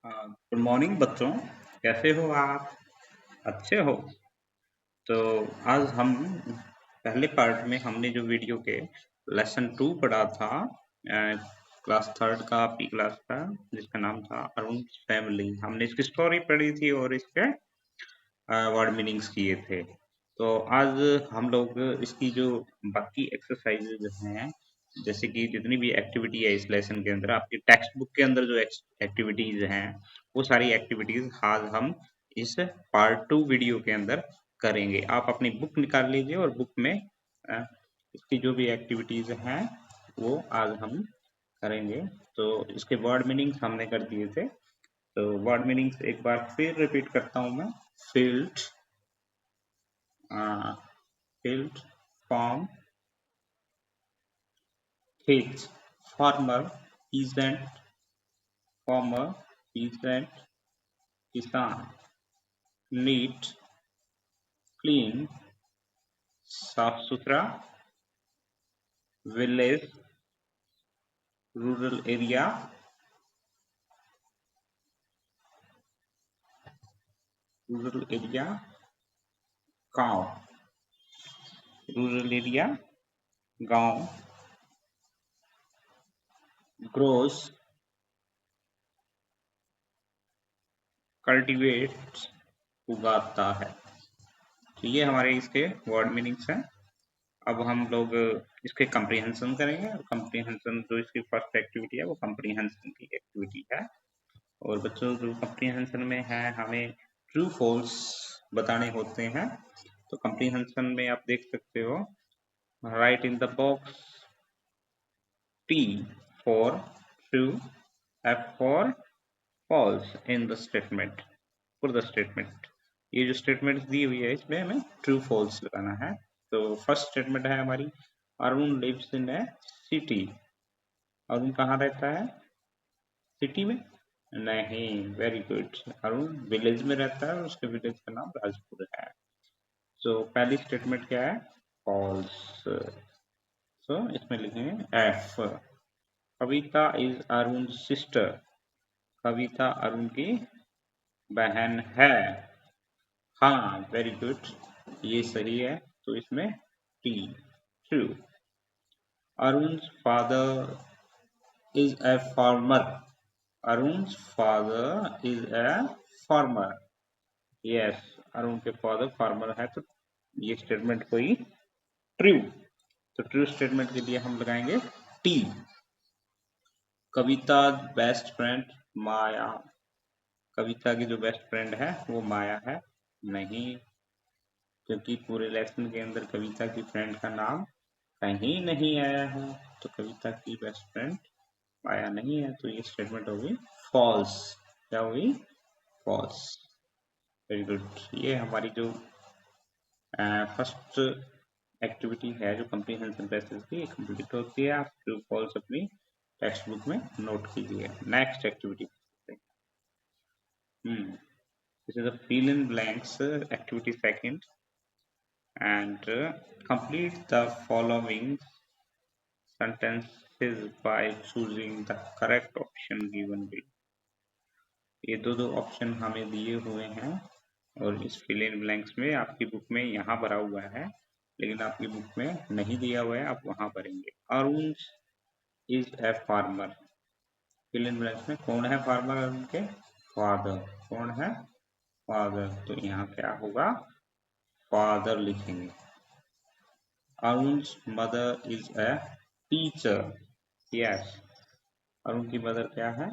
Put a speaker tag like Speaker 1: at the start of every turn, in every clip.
Speaker 1: Good morning बच्चों। कैसे हो आप? अच्छे हो? तो आज हम पहले पार्ट में हमने जो वीडियो के लेसन 2 पढ़ा था, क्लास थर्ड का, पी क्लास का, जिसका नाम था अरुण फैमिली। हमने इसकी स्टोरी पढ़ी थी और इसके वर्ड मीनिंग्स किए थे। तो आज हम लोग इसकी जो बाकी एक्सरसाइजेज हैं, जैसे कि जितनी भी एक्टिविटी है इस लेसन के अंदर, आपकी टेक्स्ट बुक के अंदर जो एक्टिविटीज हैं, वो सारी एक्टिविटीज आज हम इस पार्ट 2 वीडियो के अंदर करेंगे। आप अपनी बुक निकाल लीजिए और बुक में इसकी जो भी एक्टिविटीज हैं वो आज हम करेंगे। तो इसके वर्ड मीनिंग्स हमने कर दिए थे, तो वर्ड मीनिंग्स एक बार फिर रिपीट करता हूं मैं। फील्ड, फील्ड, farm, खेत, farmer, peasant, farmer, peasant, किसान, neat, clean, साफ सुथरा, village, rural area, गांव, rural area, गांव, grows, cultivates, उगाता है। तो ये हमारे इसके वर्ड मीनिंग्स हैं। अब हम लोग इसके कंप्रीहेंशन करेंगे। कंप्रीहेंशन जो इसकी फर्स्ट एक्टिविटी है वो कंप्रीहेंशन की एक्टिविटी है। और बच्चों जो कंप्रीहेंशन में है, हमें ट्रू फॉल्स बताने होते हैं। तो कंप्रीहेंशन में आप देख सकते हो, right in the box T for true, F for false in the statement, for the statement। ये जो स्टेटमेंट दी हुई है इसमें हमें ट्रू फॉल्स लगाना है। तो फर्स्ट स्टेटमेंट है हमारी, Arun lives in a city. Arun कहाँ रहता है? सिटी में नहीं। Very good. अरुण विलेज में रहता है और उसके विलेज का नाम राजपुर है। तो पहली स्टेटमेंट क्या है? फॉल्स। सो इसमें लिखेंगे F. Kavita is Arun sister. Kavita Arun की बहन है। हाँ, वेरी गुड, ये सही है। तो इसमें T, true. Arun's father is a farmer. Arun's father is a farmer. Yes, Arun के फादर फार्मर है, तो ये स्टेटमेंट कोई ट्रू। तो ट्रू स्टेटमेंट के लिए हम लगाएंगे टी। कविता बेस्ट फ्रेंड माया। कविता की जो बेस्ट फ्रेंड है वो माया है। नहीं, क्योंकि पूरे लेसन के अंदर कविता की फ्रेंड का नाम कहीं नहीं आया है, तो कविता की बेस्ट फ्रेंड माया नहीं है। तो ये स्टेटमेंट होगी फॉल्स। क्या होगी? फॉल्स। Very good. ये हमारी जो फर्स्ट एक्टिविटी है जो कंप्रीहेंशन बेसिस की कंप्लीट होती है। आप ट्रू फॉल्स अपनी टेक्स्ट बुक में नोट कीजिए। Next activity, this is a fill in blanks activity second, and complete the following sentences by choosing the correct option given below। ये दो ऑप्शन हमें दिए हुए हैं और इस फिल इन ब्लैंक्स में आपकी बुक में यहाँ भरा हुआ है, लेकिन आपकी बुक में नहीं दिया हुआ है, आप वहां भरेंगे। Arun is a farmer. Fill in blanks में कौन है फार्मर? अरुण के फादर। कौन है? फादर। तो यहाँ क्या होगा? फादर लिखेंगे। Arun's mother is a teacher. Yes, Arun की मदर क्या है?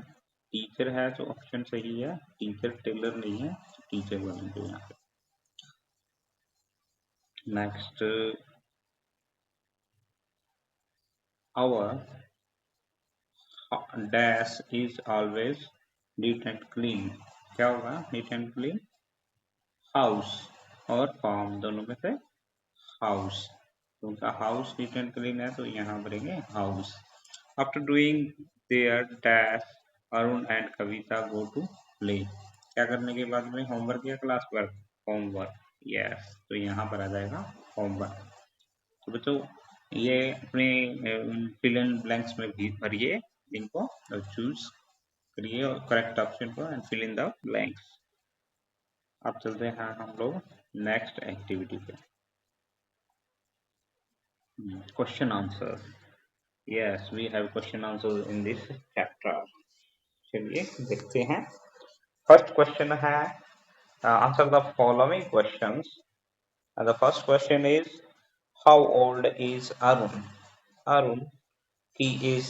Speaker 1: टीचर है, तो ऑप्शन सही है। टीचर टेलर नहीं है, तो टीचर बनेंगे यहाँ पे। Next, our dash is always neat and clean. क्या होगा? Neat and clean. हाउस और फार्म दोनों में से हाउस। तो उनका हाउस नीट एंड क्लीन है, तो यहाँ भरेंगे house. After doing their dash Arun and Kavita go to play. क्या करने के बाद में? होमवर्क या क्लास वर्क? होमवर्क। यस, तो यहाँ पर आ जाएगा होमवर्क। तो बच्चों ये अपने फिल इन ब्लैंक्स में भी भरिए इनको और चूज फिर ये करेक्ट ऑप्शन को and fill in the blanks. अब चलते हैं हम लोग नेक्स्ट एक्टिविटी पे। Question answer. Yes, we have question answer in this chapter. चलिए देखते हैं। फर्स्ट क्वेश्चन है answer the following questions. The first question is how old is Arun. Arun की एज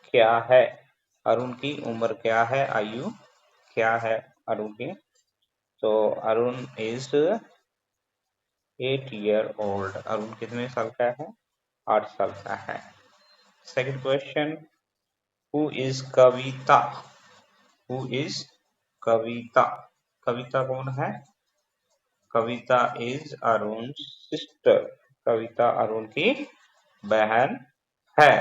Speaker 1: क्या है? अरुण की उम्र क्या है? आयु क्या है अरुण की? तो Arun is 8 year old। Arun कितने साल का है? 8 साल का है। Second question, who is Kavita? Who is Kavita? Kavita कौन है? Kavita is Arun sister. कविता अरुण की बहन है।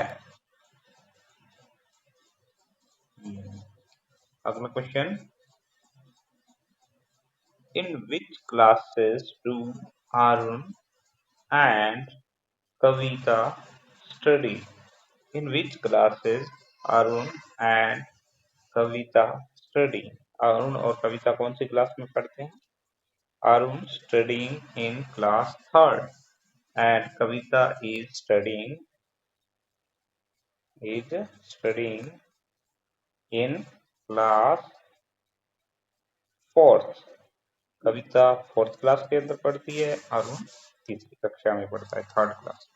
Speaker 1: अगला question, in which classes do Arun and Kavita study? In which classes Arun and Kavita study? Arun और कविता कौन सी क्लास में पढ़ते हैं? Arun studying in class third and Kavita is studying in class fourth. Kavita fourth class के अंदर पढ़ती है, अरुण तीसरी कक्षा में पढ़ता है, third class.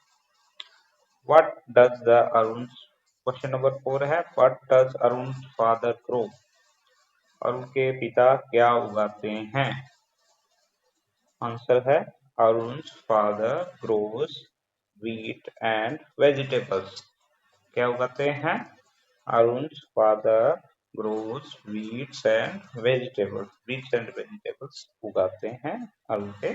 Speaker 1: What does the Arun, question number 4 है, what does Arun father grow? Arun के पिता क्या उगाते हैं? आंसर है Arun father grows wheat and vegetables. क्या उगाते हैं? Arun father grows wheats and vegetables. Wheats and vegetables उगाते हैं अरुण के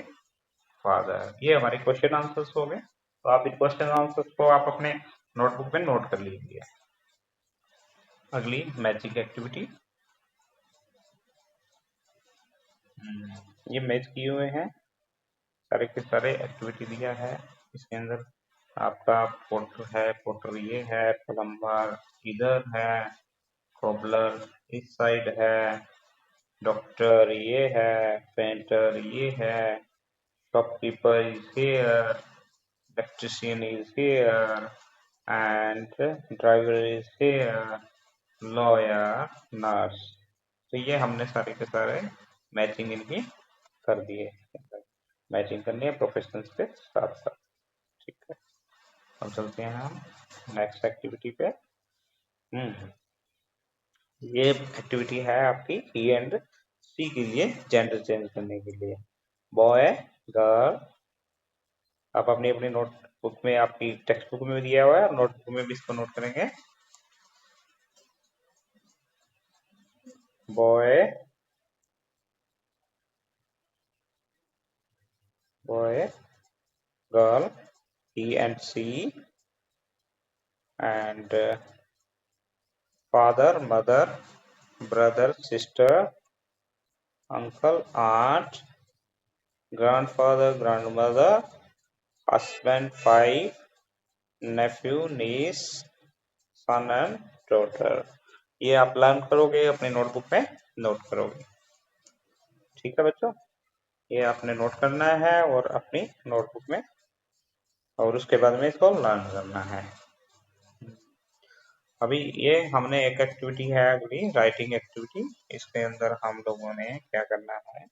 Speaker 1: फादर। ये हमारे क्वेश्चन आंसर्स हो गए। तो आप इन क्वेश्चन आंसर्स को आप अपने नोटबुक में नोट कर लीजिए। अगली मैचिंग एक्टिविटी। ये मैच किए हुए हैं, सारे के सारे एक्टिविटी दिया है इसके अंदर। आपका पोर्टर है, पोर्टर ये है, प्लम्बर इधर है, कोबलर इस साइड है, डॉक्टर ये है, पेंटर ये है, shopkeeper is here, electrician is here and driver is here, lawyer, nurse. तो ये हमने सारे के सारे मैचिंग इनकी कर दिए। मैचिंग करनी है प्रोफेशनल्स के साथ साथ। ठीक है, अब चलते हैं हम नेक्स्ट एक्टिविटी पे। ये एक्टिविटी है आपकी ई एंड सी के लिए, जेंडर चेंज करने के लिए। Boy, girl. आप अपनी अपनी नोटबुक में, आपकी टेक्स्ट बुक में भी दिया हुआ है और नोटबुक में भी इसको नोट करेंगे। Boy, boy, girl, E and C and father, mother, brother, sister, uncle, aunt, grandfather, grandmother, husband, wife, nephew, niece, son and daughter। ये आप लर्न करोगे, अपने नोटबुक में नोट करोगे। ठीक है बच्चों, ये आपने नोट करना है और अपनी नोटबुक में, और उसके बाद में इसको लर्न करना है। अभी ये हमने एक एक्टिविटी है अगली, राइटिंग एक्टिविटी। इसके अंदर हम लोगों ने क्या करना है,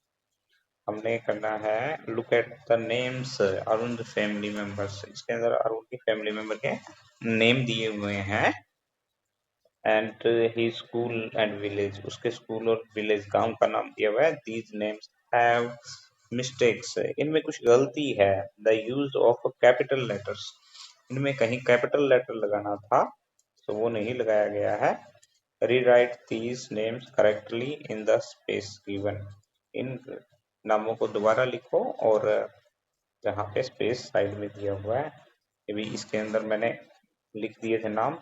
Speaker 1: हमने करना है look at the names Arun family members. इसके अंदर अरुण की फैमिली मेंबर के नेम दिए हुए हैं and he school and village, उसके स्कूल और विलेज गांव का नाम दिया हुआ है। दीज नेम्स हैव मिस्टेक्स, इनमें कुछ गलती है। The use of capital letters, इनमें कहीं कैपिटल लेटर लगाना था तो वो नहीं लगाया गया है। Rewrite these names correctly in the space given, इन नामों को दोबारा लिखो और जहाँ पे स्पेस साइड में दिया हुआ है, ये भी इसके अंदर मैंने लिख दिए थे नाम।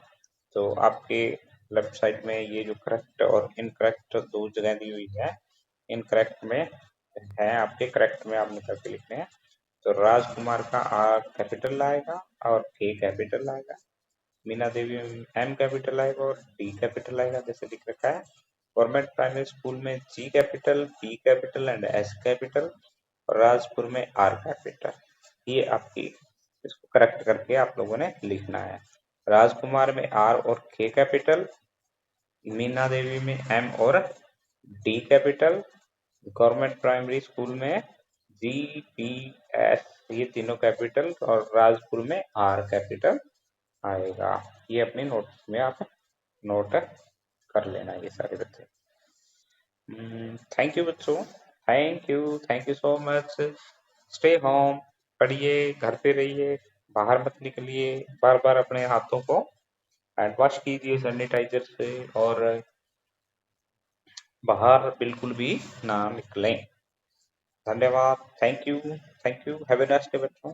Speaker 1: तो आपके लेफ्ट साइड में ये जो करेक्ट और इनकरेक्ट दो जगह दी हुई है, इनकरेक्ट में है आपके, करेक्ट में आपने करके लिखने हैं। तो राजकुमार का आर कैपिटल आएगा और के कैपिटल आएगा, मीना देवी में एम कैपिटल आएगा और डी कैपिटल आएगा, जैसे लिख रखा है। गवर्नमेंट प्राइमरी स्कूल में G capital, P capital and S capital, और राजपुर में आर कैपिटल। ये आपकी इसको करेक्ट करके आप लोगों ने लिखना है। राजकुमार में आर और के कैपिटल, मीना देवी में एम और D capital, government primary school में जी, पी, एस ये तीनों कैपिटल, और राजपुर में आर कैपिटल आएगा। ये अपने नोट्स में आप नोट कर लेना ये सारे बच्चे। थैंक यू बच्चों, thank you so much. Stay home, पढ़िए, घर पे रहिए, बाहर मत निकलिए, बार बार अपने हाथों को हैंड वॉश कीजिए सैनिटाइजर से, और बाहर बिल्कुल भी ना निकलें। धन्यवाद, thank you, have a nice day बच्चों।